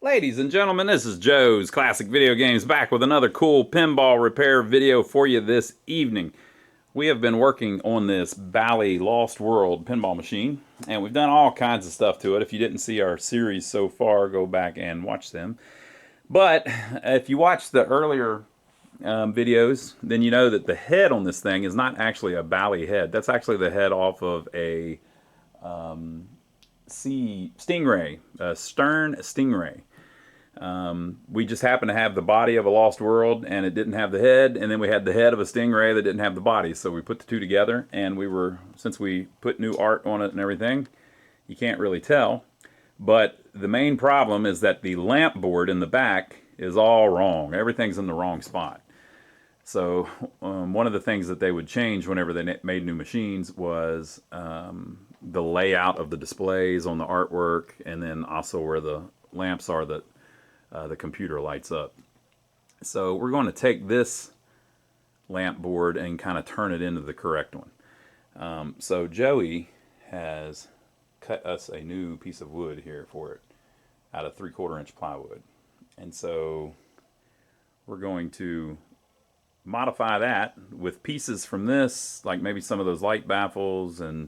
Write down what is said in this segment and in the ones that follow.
Ladies and gentlemen, this is Joe's Classic Video Games back with another cool pinball repair video for you this evening. We have been working on this Bally Lost World pinball machine, and we've done all kinds of stuff to it. If you didn't see our series so far, go back and watch them. But if you watch the earlier videos, then you know that the head on this thing is not actually a Bally head. That's actually the head off of a Stingray, a Stern Stingray. We just happened to have the body of a Lost World, and it didn't have the head, and then we had the head of a Stingray that didn't have the body, so we put the two together, and since we put new art on it and everything, you can't really tell, but the main problem is that the lamp board in the back is all wrong. Everything's in the wrong spot. So one of the things that they would change whenever they made new machines was the layout of the displays on the artwork, and then also where the lamps are that the computer lights up. So we're going to take this lamp board and kind of turn it into the correct one. So Joey has cut us a new piece of wood here for it out of 3/4 inch plywood. And so we're going to modify that with pieces from this, like maybe some of those light baffles and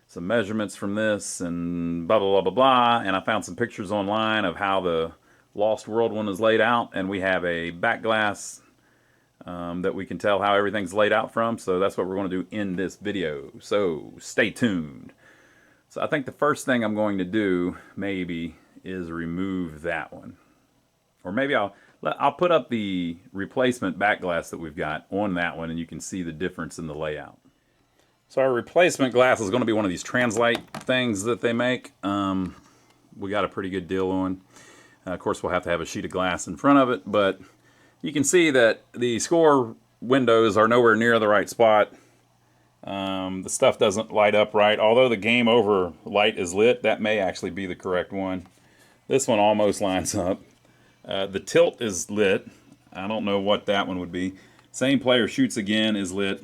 some measurements from this and blah, blah, blah, blah, blah. And I found some pictures online of how the Lost World one is laid out, and we have a back glass that we can tell how everything's laid out from, so that's what we're going to do in this video, so stay tuned. So I think the first thing I'm going to do maybe is remove that one, or maybe I'll put up the replacement back glass that we've got on that one, and you can see the difference in the layout. So our replacement glass is going to be one of these translite things that they make. We got a pretty good deal on. Of course, we'll have to have a sheet of glass in front of it, but you can see that the score windows are nowhere near the right spot. The stuff doesn't light up right. Although the game over light is lit, that may actually be the correct one. This one almost lines up. The tilt is lit. I don't know what that one would be. Same player shoots again is lit.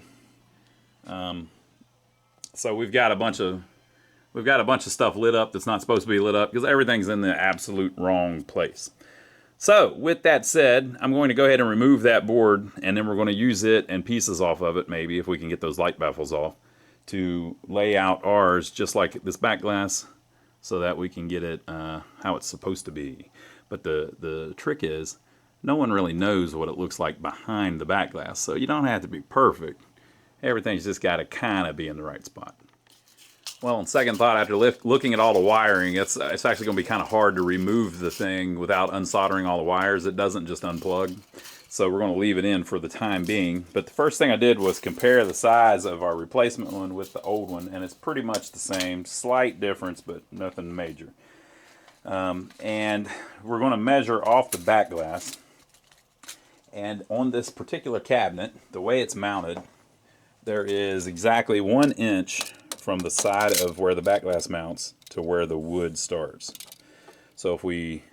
So we've got a bunch of stuff lit up that's not supposed to be lit up because everything's in the absolute wrong place. So with that said, I'm going to go ahead and remove that board, and then we're going to use it and pieces off of it, maybe if we can get those light baffles off, to lay out ours just like this back glass so that we can get it how it's supposed to be. But the trick is no one really knows what it looks like behind the back glass, so you don't have to be perfect. Everything's just got to kind of be in the right spot. Well, on second thought, after looking at all the wiring, it's actually going to be kind of hard to remove the thing without unsoldering all the wires. It doesn't just unplug. So we're going to leave it in for the time being. But the first thing I did was compare the size of our replacement one with the old one, and it's pretty much the same. Slight difference, but nothing major. And we're going to measure off the back glass. And on this particular cabinet, the way it's mounted, there is exactly 1 inch from the side of where the back glass mounts to where the wood starts. So if we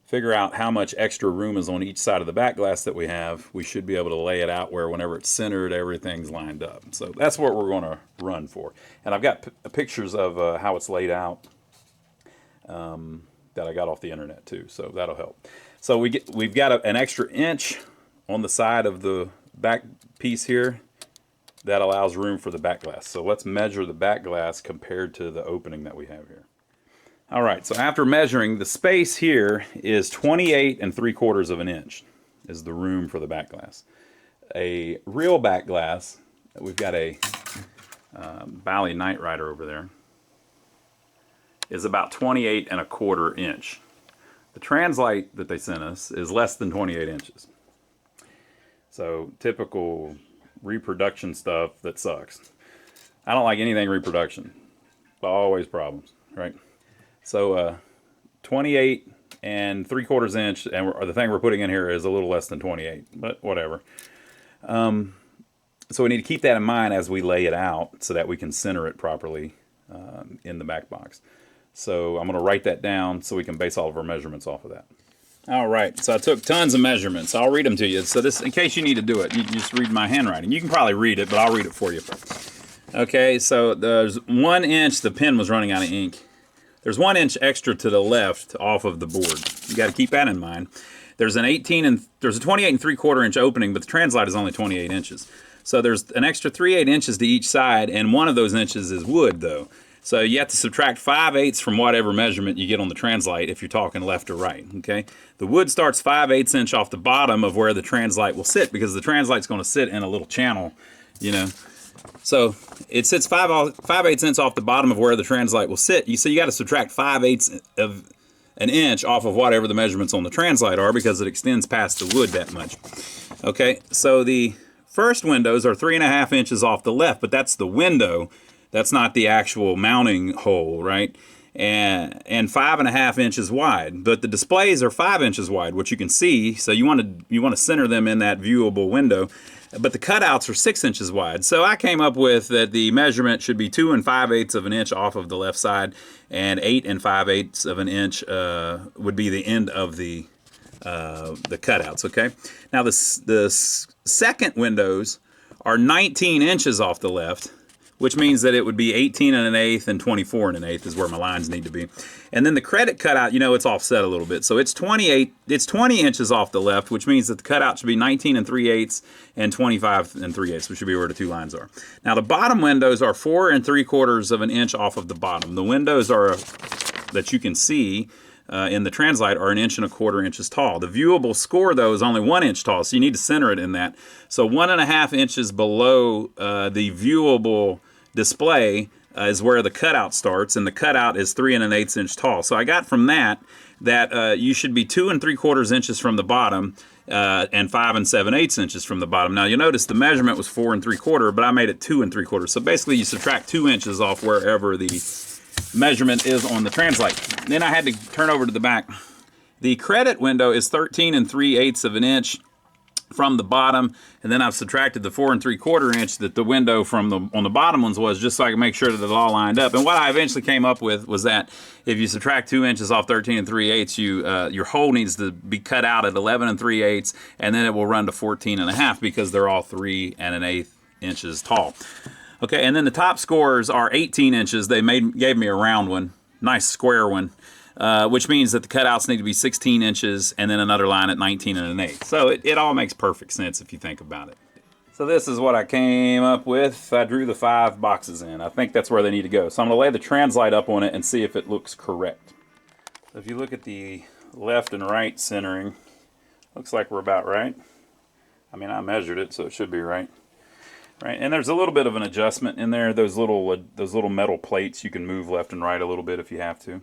figure out how much extra room is on each side of the back glass that we have, we should be able to lay it out where whenever it's centered, everything's lined up. So that's what we're going to run for. And I've got pictures of how it's laid out that I got off the internet too, so that'll help. So we've got an extra inch on the side of the back piece here. That allows room for the back glass. So let's measure the back glass compared to the opening that we have here. All right, so after measuring, the space here is 28 3/4 of an inch is the room for the back glass. A real back glass, we've got a Bally Night Rider over there, is about 28 1/4 inch. The translite that they sent us is less than 28 inches. So typical reproduction stuff that sucks. I don't like anything reproduction. Always problems, right? So 28 3/4 inch, and the thing we're putting in here is a little less than 28, but whatever. So we need to keep that in mind as we lay it out so that we can center it properly in the back box. So I'm going to write that down so we can base all of our measurements off of that. All right, so I took tons of measurements. I'll read them to you. So this, in case you need to do it, you just read my handwriting. You can probably read it, but I'll read it for you. Okay, so there's 1 inch, the pen was running out of ink. there's 1 inch extra to the left off of the board. You got to keep that in mind. There's an 28 3/4 inch opening, but the translite is only 28 inches. So there's an extra 3/8 inches to each side, and one of those inches is wood, though. So you have to subtract 5/8 from whatever measurement you get on the translite if you're talking left or right, okay? The wood starts 5/8 inch off the bottom of where the translite will sit, because the translite's going to sit in a little channel, you know. So it sits 5/8 inch off the bottom of where the translite will sit. So you got to subtract 5/8 of an inch off of whatever the measurements on the translite are, because it extends past the wood that much. Okay, so the first windows are 3.5 inches off the left, but that's the window. That's not the actual mounting hole, right? And 5.5 inches wide. But the displays are 5 inches wide, which you can see. So you want to center them in that viewable window. But the cutouts are 6 inches wide. So I came up with that the measurement should be 2 5/8 of an inch off of the left side, and 8 5/8 of an inch would be the end of the cutouts. Okay. Now the second windows are 19 inches off the left, which means that it would be 18 1/8 and 24 1/8 is where my lines need to be. And then the credit cutout, you know, it's offset a little bit. So it's 20 inches off the left, which means that the cutout should be 19 3/8 and 25 3/8, which should be where the two lines are. Now the bottom windows are 4 3/4 of an inch off of the bottom. The windows are that you can see in the translite are 1 1/4 inches tall. The viewable score, though, is only 1 inch tall, so you need to center it in that. So 1.5 inches below the viewable display is where the cutout starts, and the cutout is 3 1/8 inch tall. So I got from that you should be 2 3/4 inches from the bottom and 5 7/8 inches from the bottom. Now you notice the measurement was 4 3/4, but I made it 2 3/4. So basically you subtract 2 inches off wherever the measurement is on the translite. Then I had to turn over to the back. The credit window is 13 3/8 of an inch from the bottom, and then I've subtracted the 4 3/4 inch that the window on the bottom ones was, just so I can make sure that it all lined up. And what I eventually came up with was that if you subtract 2 inches off 13 3/8, your hole needs to be cut out at 11 3/8, and then it will run to 14 1/2 because they're all 3 1/8 inches tall. Okay, and then the top scores are 18 inches. They gave me a round one, nice square one. Which means that the cutouts need to be 16 inches and then another line at 19 1/8. So it all makes perfect sense if you think about it. So this is what I came up with. I drew the 5 boxes in. I think that's where they need to go. So I'm going to lay the translite up on it and see if it looks correct. So if you look at the left and right centering, looks like we're about right. I mean, I measured it, so it should be right. Right, and there's a little bit of an adjustment in there. Those little metal plates, you can move left and right a little bit if you have to.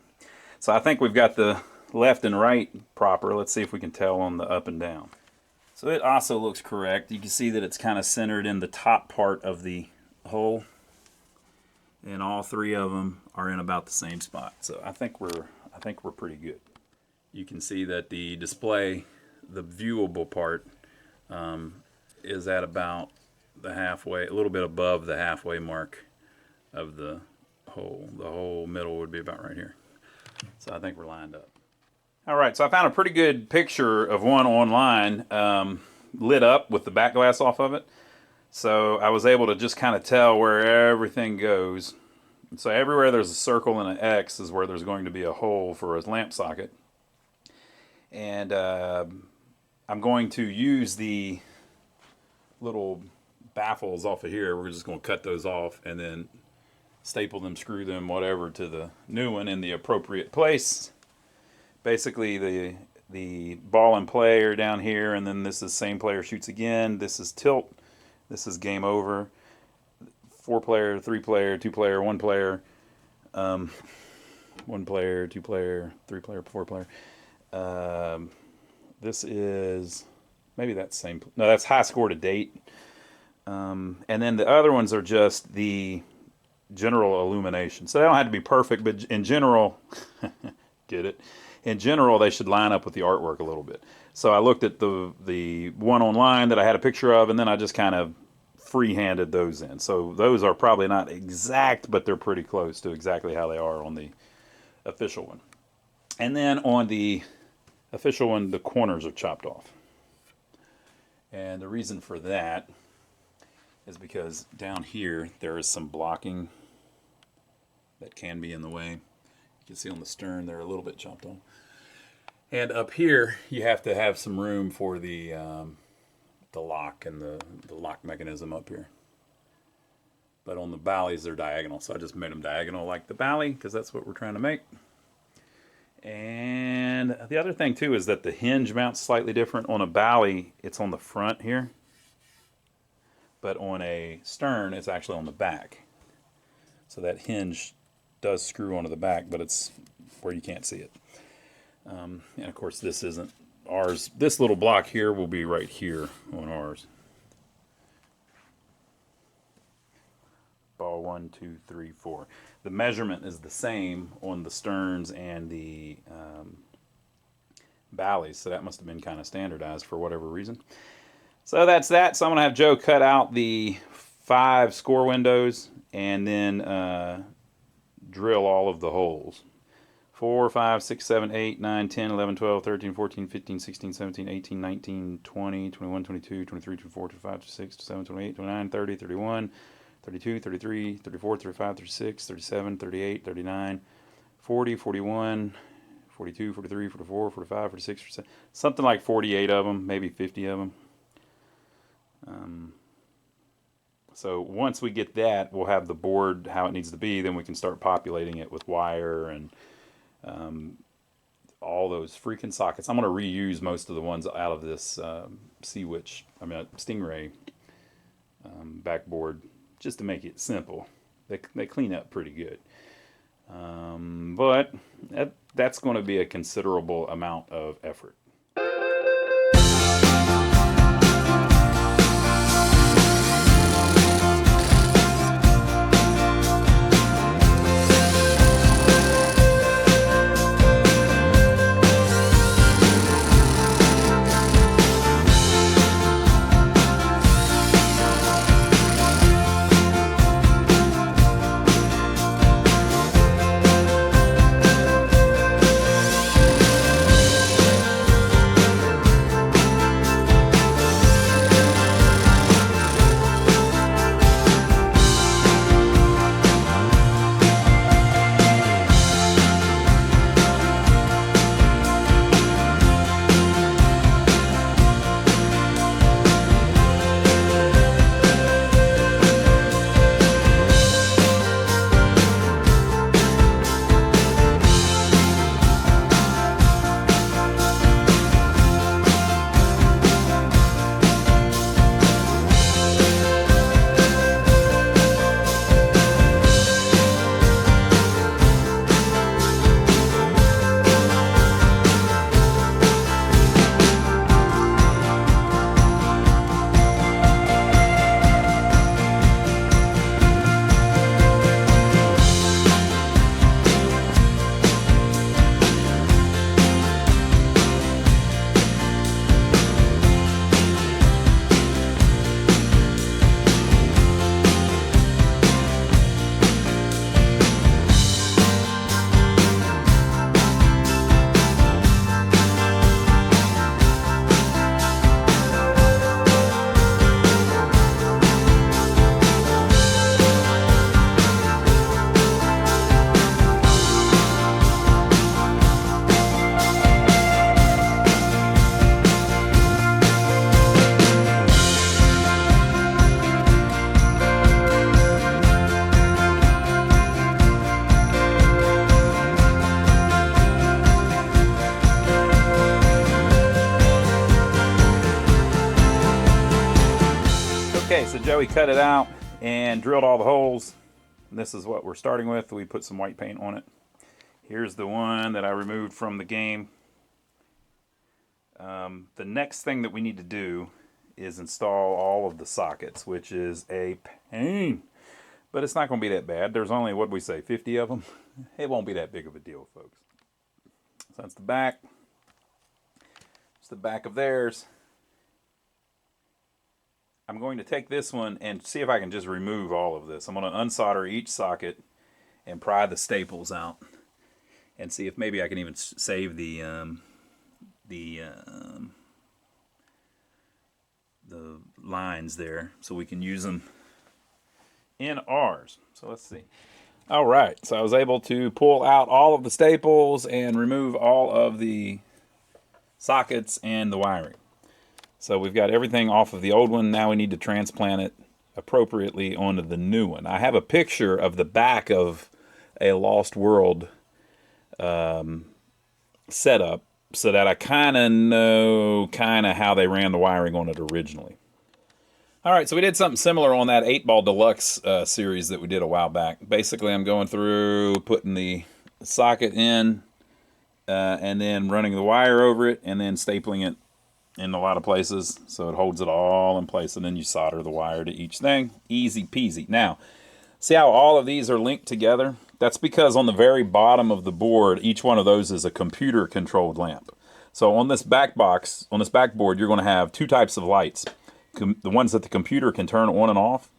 So I think we've got the left and right proper. Let's see if we can tell on the up and down. So it also looks correct. You can see that it's kind of centered in the top part of the hole, and all 3 of them are in about the same spot. So I think we're pretty good. You can see that the display, the viewable part, is at about the halfway, a little bit above the halfway mark of the hole. The whole middle would be about right here. So I think we're lined up. All right, so I found a pretty good picture of one online lit up with the back glass off of it. So I was able to just kind of tell where everything goes. So everywhere there's a circle and an X is where there's going to be a hole for a lamp socket. And I'm going to use the little baffles off of here. We're just going to cut those off and then staple them, screw them, whatever, to the new one in the appropriate place. Basically, the ball and play are down here, and then this is same player shoots again. This is tilt. This is game over. 4-player, 3-player, 2-player, 1-player, 1-player, 2-player, 3-player, 4-player. This is maybe that's same. No, that's high score to date. And then the other ones are just the general illumination. So they don't have to be perfect, but in general, get it? In general, they should line up with the artwork a little bit. So I looked at the one online that I had a picture of, and then I just kind of free-handed those in. So those are probably not exact, but they're pretty close to exactly how they are on the official one. And then on the official one, the corners are chopped off. And the reason for that is because down here there is some blocking that can be in the way. You can see on the stern they're a little bit chopped on. And up here, you have to have some room for the lock and the lock mechanism up here. But on the Bally's, they're diagonal, so I just made them diagonal like the Bally, because that's what we're trying to make. And the other thing, too, is that the hinge mount's slightly different. On a Bally, it's on the front here. But on a stern, it's actually on the back. So that hinge does screw onto the back, but it's where you can't see it. And of course, this isn't ours. This little block here will be right here on ours. Ball 1, 2, 3, 4. The measurement is the same on the sterns and the Bally's, so that must have been kind of standardized for whatever reason. So that's that. So I'm going to have Joe cut out the 5 score windows and then drill all of the holes. 4, 5, 6, 7, 8, 9, 10, 11, 12, 13, 14, 15, 16, 17, 18, 19, 20, 21, 22, 23, 24, 25, 26, 27, 28, 29, 30, 31, 32, 33, 34, 35, 36, 37, 38, 39, 40, 41, 42, 43, 44, 45, 46, 47, something like 48 of them, maybe 50 of them. So once we get that, we'll have the board how it needs to be. Then we can start populating it with wire and all those freaking sockets. I'm going to reuse most of the ones out of this Stingray backboard just to make it simple. They clean up pretty good. But that's going to be a considerable amount of effort. Okay, so Joey cut it out and drilled all the holes. This is what we're starting with. We put some white paint on it. Here's the one that I removed from the game. The next thing that we need to do is install all of the sockets, which is a pain. But it's not going to be that bad. There's only, what we say, 50 of them. It won't be that big of a deal, folks. So that's the back. It's the back of theirs. I'm going to take this one and see if I can just remove all of this. I'm going to unsolder each socket and pry the staples out and see if maybe I can even save the lines there so we can use them in ours. So let's see. All right, so I was able to pull out all of the staples and remove all of the sockets and the wiring. So we've got everything off of the old one. Now we need to transplant it appropriately onto the new one. I have a picture of the back of a Lost World setup so that I kind of know how they ran the wiring on it originally. All right, so we did something similar on that 8-Ball Deluxe series that we did a while back. Basically, I'm going through, putting the socket in, and then running the wire over it, and then stapling it in a lot of places so it holds it all in place, and then you solder the wire to each thing. Easy peasy. Now, see how all of these are linked together? That's because on the very bottom of the board, each one of those is a computer-controlled lamp. So on this Backbox, on this backboard, you're going to have two types of lights. The ones that the computer can turn on and off,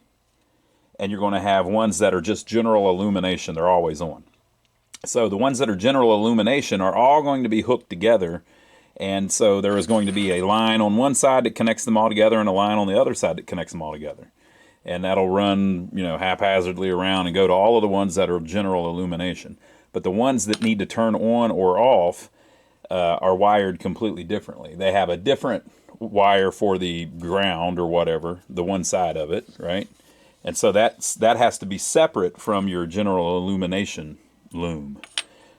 and you're going to have ones that are just general illumination. They're always on. So the ones that are general illumination are all going to be hooked together, and so there is going to be a line on one side that connects them all together and a line on the other side that connects them all together. And that'll run, haphazardly around and go to all of the ones that are general illumination. But the ones that need to turn on or off are wired completely differently. They have a different wire for the ground or whatever, the one side of it, right? And so that has to be separate from your general illumination loom.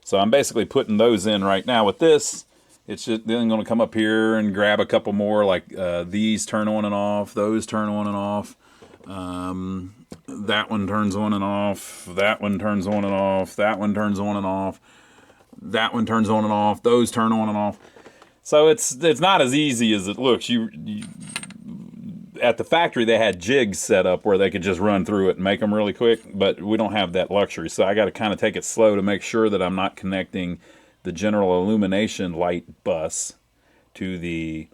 So I'm basically putting those in right now with this. It's just then going to come up here and grab a couple more, like these turn on and off, those turn on and off. That one turns on and off, that one turns on and off, that one turns on and off, that one turns on and off, those turn on and off. So it's not as easy as it looks. You at the factory they had jigs set up where they could just run through it and make them really quick, but we don't have that luxury. So I got to kind of take it slow to make sure that I'm not connecting the general illumination light bus to the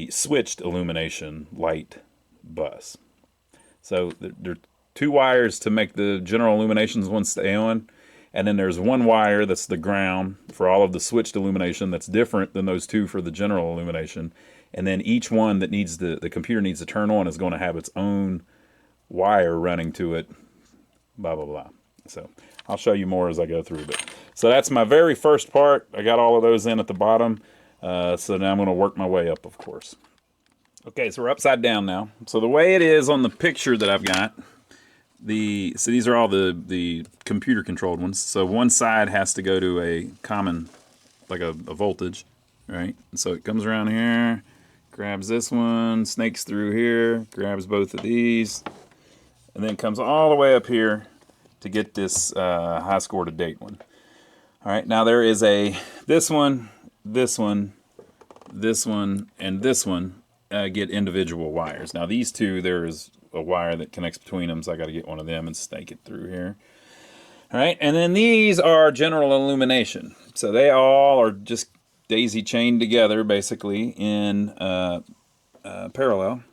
switched illumination light bus. So there are two wires to make the general illuminations one stay on. And then there's one wire that's the ground for all of the switched illumination that's different than those two for the general illumination. And then each one that needs the computer needs to turn on is going to have its own wire running to it, blah, blah, blah. So I'll show you more as I go through. So that's my very first part. I got all of those in at the bottom. So now I'm going to work my way up, of course. Okay, so we're upside down now. So the way it is on the picture that I've got, so these are all the computer controlled ones. So one side has to go to a common, like a voltage, right? And so it comes around here, grabs this one, snakes through here, grabs both of these, and then comes all the way up here to get this high score to date one. All right, now there is this one, this one, this one, and this one get individual wires. Now these two, there is a wire that connects between them, so I got to get one of them and snake it through here. All right, and then these are general illumination. So they all are just daisy chained together, basically, in parallel.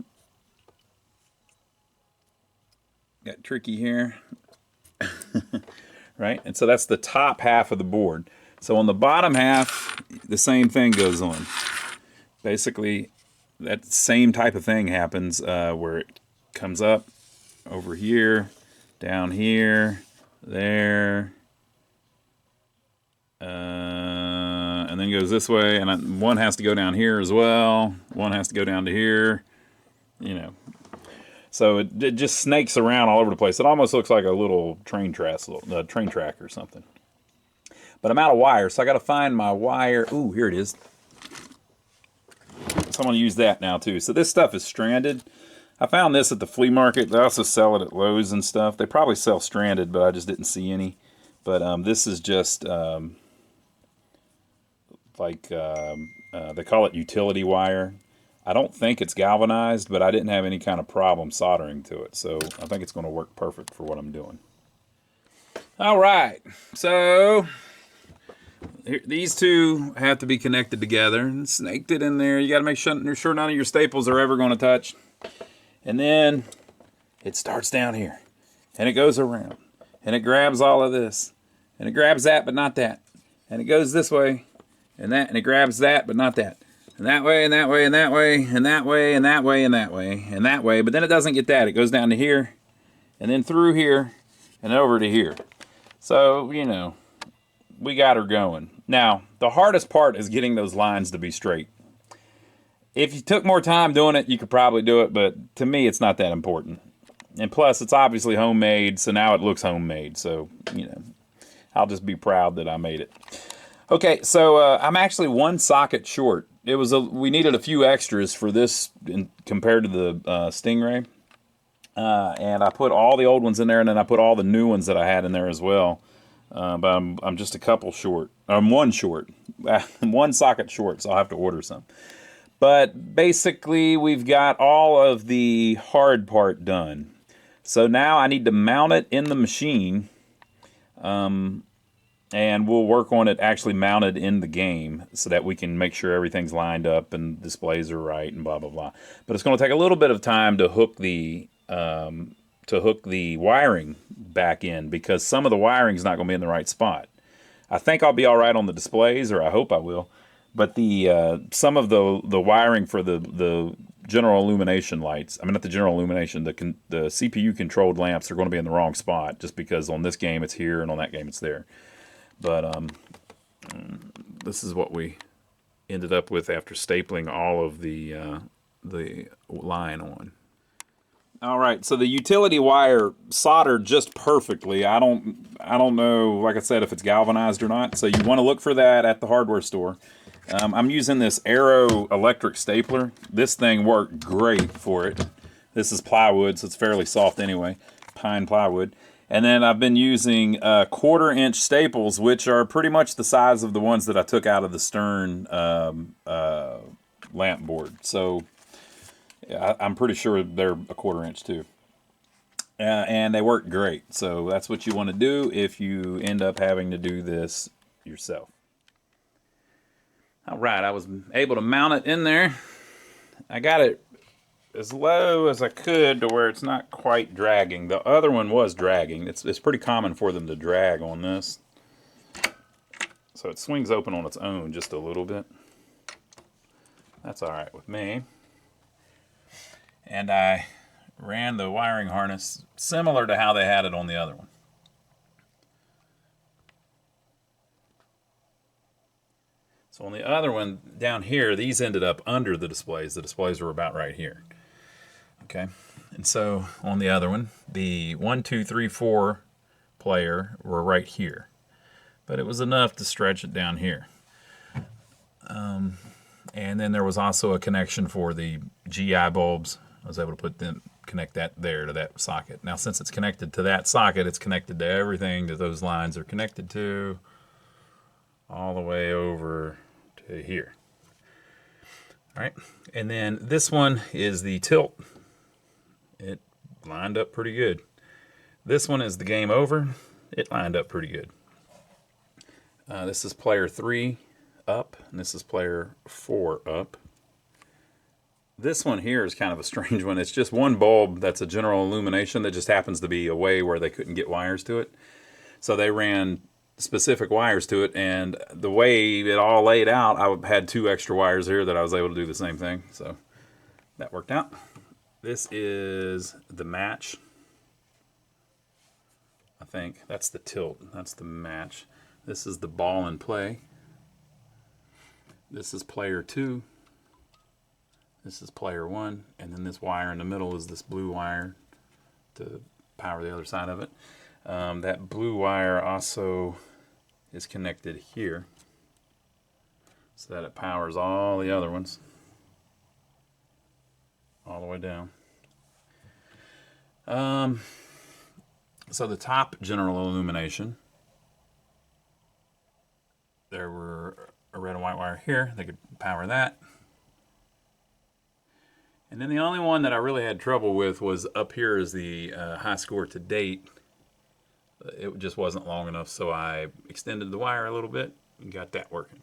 Got tricky here. Right, and so that's the top half of the board. So on the bottom half, the same thing goes on. Basically, that same type of thing happens where it comes up over here, down here, there, and then goes this way, and one has to go down here as well, one has to go down to here, so it just snakes around all over the place. It almost looks like a little train track or something. But I'm out of wire, so I got to find my wire. Ooh, here it is. So I'm going to use that now too. So this stuff is stranded. I found this at the flea market. They also sell it at Lowe's and stuff. They probably sell stranded, but I just didn't see any. But this is just they call it utility wire. I don't think it's galvanized, but I didn't have any kind of problem soldering to it. So I think it's going to work perfect for what I'm doing. All right. So here, these two have to be connected together and snaked it in there. You got to make sure none of your staples are ever going to touch. And then it starts down here, and it goes around, and it grabs all of this, and it grabs that, but not that, and it goes this way, and that, and it grabs that, but not that, and that way, and that way, and that way, and that way, and that way, and that way, and that way, but then it doesn't get that. It goes down to here, and then through here, and over to here. So, you know, we got her going. Now, the hardest part is getting those lines to be straight. If you took more time doing it, you could probably do it, but to me, it's not that important. And plus, it's obviously homemade, so now it looks homemade. So, you know, I'll just be proud that I made it. Okay, so I'm actually one socket short. We needed a few extras for this compared to the Stingray. And I put all the old ones in there, and then I put all the new ones that I had in there as well. But I'm just a couple short. I'm one short. One socket short, so I'll have to order some. But basically, we've got all of the hard part done. So now I need to mount it in the machine. And we'll work on it actually mounted in the game so that we can make sure everything's lined up and displays are right and blah, blah, blah. But it's going to take a little bit of time to hook the wiring back in, because some of the wiring is not going to be in the right spot. I think I'll be all right on the displays, or I hope I will. But some of the wiring for the general illumination lights, I mean not the general illumination, the CPU controlled lamps are going to be in the wrong spot, just because on this game it's here and on that game it's there. But this is what we ended up with after stapling all of the line on. All right, so the utility wire soldered just perfectly. I don't know, like I said, if it's galvanized or not. So you want to look for that at the hardware store. I'm using this Arrow electric stapler. This thing worked great for it. This is plywood, so it's fairly soft anyway, pine plywood. And then I've been using 1/4-inch staples, which are pretty much the size of the ones that I took out of the Stern lamp board. So yeah, I'm pretty sure they're 1/4 inch too. And they work great. So that's what you want to do if you end up having to do this yourself. All right, I was able to mount it in there. I got it as low as I could to where it's not quite dragging. The other one was dragging. It's pretty common for them to drag on this. So it swings open on its own just a little bit. That's all right with me. And I ran the wiring harness similar to how they had it on the other one. So on the other one down here, these ended up under the displays. The displays were about right here. Okay, and so on the other one, the 1, 2, 3, 4 player were right here, but it was enough to stretch it down here. And then there was also a connection for the GI bulbs. I was able to connect that there to that socket. Now, since it's connected to that socket, it's connected to everything that those lines are connected to, all the way over to here. All right, and then this one is the tilt. It lined up pretty good. This one is the game over. It lined up pretty good. This is player 3 up, and this is player 4 up. This one here is kind of a strange one. It's just one bulb that's a general illumination that just happens to be away where they couldn't get wires to it. So they ran specific wires to it, and the way it all laid out, I had 2 extra wires here that I was able to do the same thing. So that worked out. This is the match. I think that's the tilt. That's the match. This is the ball and play. This is player 2. This is player 1. And then this wire in the middle is this blue wire to power the other side of it. That blue wire also is connected here so that it powers all the other ones all the way down. So the top general illumination, there were a red and white wire here. They could power that. And then the only one that I really had trouble with was up here is the high score to date. It just wasn't long enough, so I extended the wire a little bit and got that working.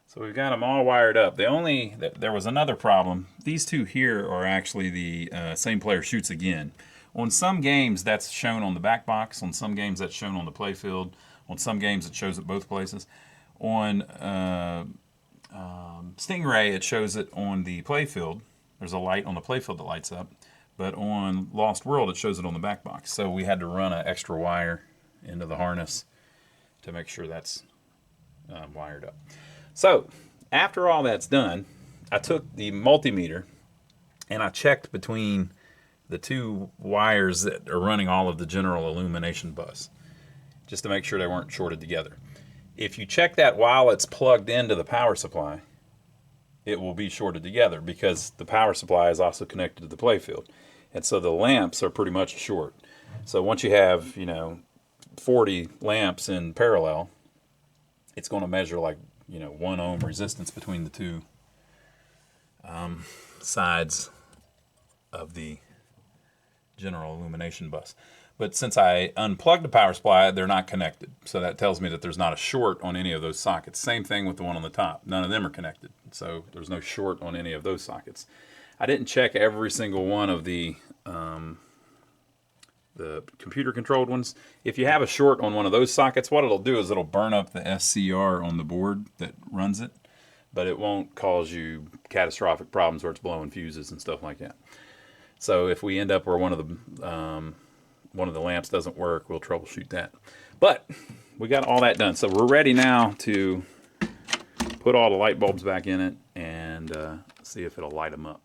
So we've got them all wired up. There was another problem. These 2 here are actually the same player shoots again. On some games, that's shown on the Backbox. On some games, that's shown on the playfield. On some games, it shows it both places. On Stingray, it shows it on the playfield. There's a light on the playfield that lights up. but on Lost World it shows it on the back box. So we had to run an extra wire into the harness to make sure that's wired up. So after all that's done, I took the multimeter and I checked between the two wires that are running all of the general illumination bus, just to make sure they weren't shorted together. If you check that while it's plugged into the power supply, it will be shorted together because the power supply is also connected to the playfield. And so the lamps are pretty much short. So once you have, 40 lamps in parallel, it's going to measure like, 1 ohm resistance between the two sides of the general illumination bus. But since I unplugged the power supply, they're not connected. So that tells me that there's not a short on any of those sockets. Same thing with the one on the top. None of them are connected. So there's no short on any of those sockets. I didn't check every single one of the computer-controlled ones. If you have a short on one of those sockets, what it'll do is it'll burn up the SCR on the board that runs it, but it won't cause you catastrophic problems where it's blowing fuses and stuff like that. So if we end up where one of the lamps doesn't work, we'll troubleshoot that. But we got all that done. So we're ready now to put all the light bulbs back in it and see if it'll light them up.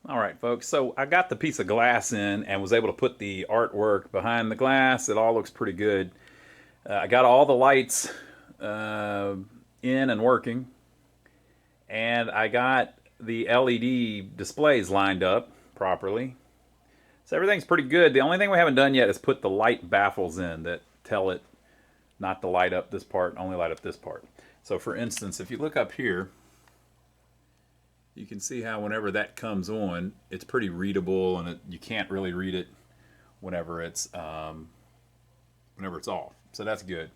All right, folks, so I got the piece of glass in and was able to put the artwork behind the glass. It all looks pretty good. I got all the lights in and working, and I got the LED displays lined up properly. So everything's pretty good. The only thing we haven't done yet is put the light baffles in that tell it not to light up this part, only light up this part. So for instance, if you look up here, you can see how whenever that comes on, it's pretty readable, and you can't really read it whenever it's off. So that's good.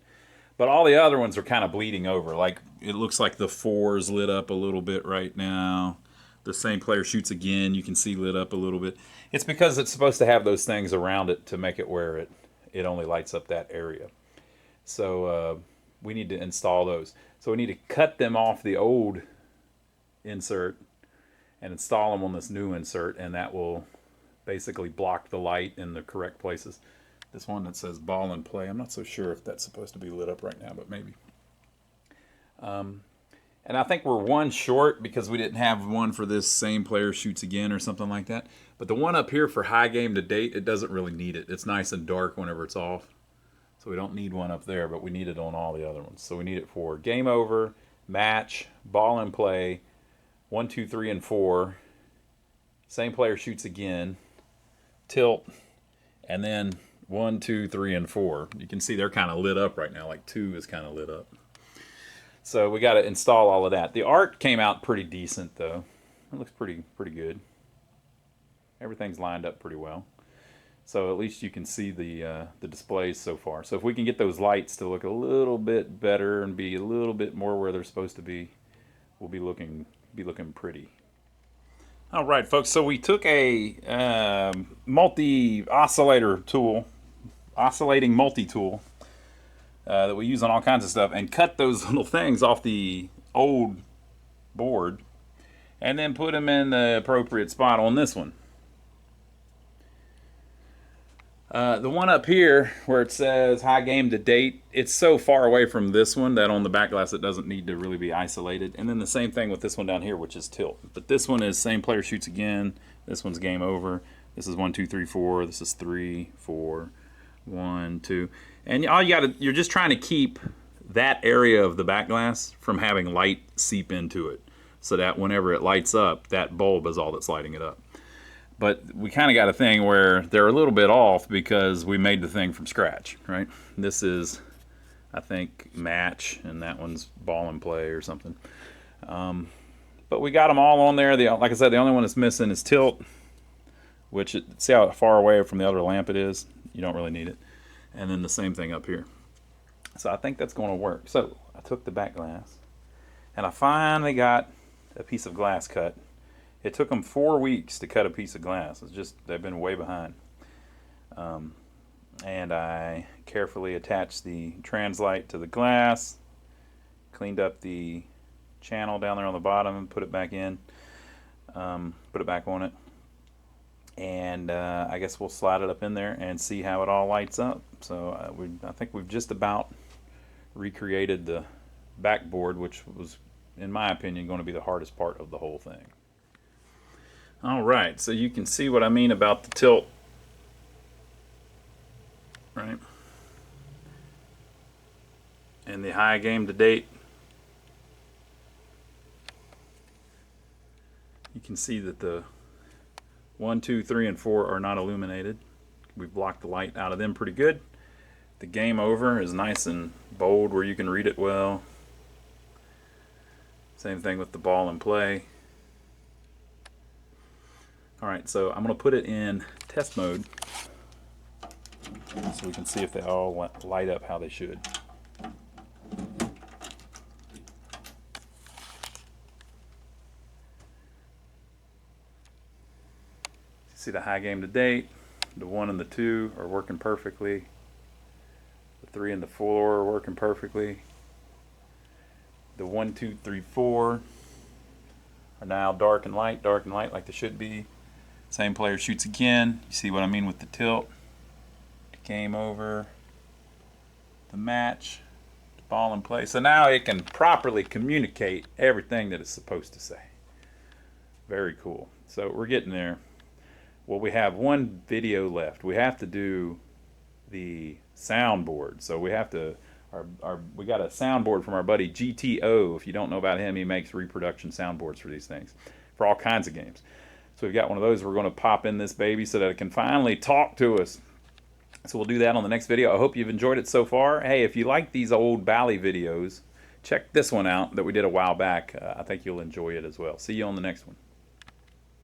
But all the other ones are kind of bleeding over. Like it looks like the 4's lit up a little bit right now. The same player shoots again, you can see lit up a little bit. It's because it's supposed to have those things around it to make it where it only lights up that area. So we need to install those. So we need to cut them off the old insert and install them on this new insert, and that will basically block the light in the correct places. This one that says ball and play, I'm not so sure if that's supposed to be lit up right now, but maybe. And I think we're one short because we didn't have one for this same player shoots again or something like that. But the one up here for high game to date, it doesn't really need it. It's nice and dark whenever it's off. So we don't need one up there, but we need it on all the other ones. So we need it for game over, match, ball and play, 1, 2, 3, and 4. Same player shoots again, tilt, and then 1, 2, 3, and 4. You can see they're kind of lit up right now. Like 2 is kind of lit up. So we got to install all of that. The art came out pretty decent, though. It looks pretty good. Everything's lined up pretty well. So at least you can see the displays so far. So if we can get those lights to look a little bit better and be a little bit more where they're supposed to be, we'll be looking pretty. All right, folks. So we took a multi-oscillator tool, oscillating multi-tool, that we use on all kinds of stuff, and cut those little things off the old board and then put them in the appropriate spot on this one. The one up here where it says high game to date, it's so far away from this one that on the back glass it doesn't need to really be isolated. And then the same thing with this one down here, which is tilt. But this one is same player shoots again. This one's game over. This is 1, 2, 3, 4. This is 3, 4, 1, 2. And you're just trying to keep that area of the back glass from having light seep into it, so that whenever it lights up, that bulb is all that's lighting it up. But we kind of got a thing where they're a little bit off because we made the thing from scratch, right? This is, I think, match, and that one's ball and play or something. But we got them all on there. Like I said, the only one that's missing is tilt, which, see how far away from the other lamp it is? You don't really need it. And then the same thing up here. So I think that's going to work. So I took the back glass, and I finally got a piece of glass cut. It took them 4 weeks to cut a piece of glass. It's just, they've been way behind. And I carefully attached the translite to the glass, cleaned up the channel down there on the bottom, and put it back in, put it back on it. And I guess we'll slide it up in there and see how it all lights up. So I think we've just about recreated the backboard, which was, in my opinion, going to be the hardest part of the whole thing. All right, so you can see what I mean about the tilt, right? And the high game to date, you can see that the 1, 2, 3, and 4 are not illuminated. We've blocked the light out of them pretty good. The game over is nice and bold where you can read it well. Same thing with the ball in play. Alright, so I'm going to put it in test mode so we can see if they all light up how they should. See the high game to date, the 1 and the 2 are working perfectly. The 3 and the 4 are working perfectly. The 1, 2, 3, 4 are now dark and light like they should be. Same player shoots again. You see what I mean with the tilt. Game over. The match. The ball in play. So now it can properly communicate everything that it's supposed to say. Very cool. So we're getting there. Well, we have one video left. We have to do the soundboard. So we have to, we got a soundboard from our buddy GTO. If you don't know about him, he makes reproduction soundboards for these things, for all kinds of games. So we've got one of those. We're going to pop in this baby so that it can finally talk to us. So we'll do that on the next video. I hope you've enjoyed it so far. Hey, if you like these old Bally videos, check this one out that we did a while back. I think you'll enjoy it as well. See you on the next one.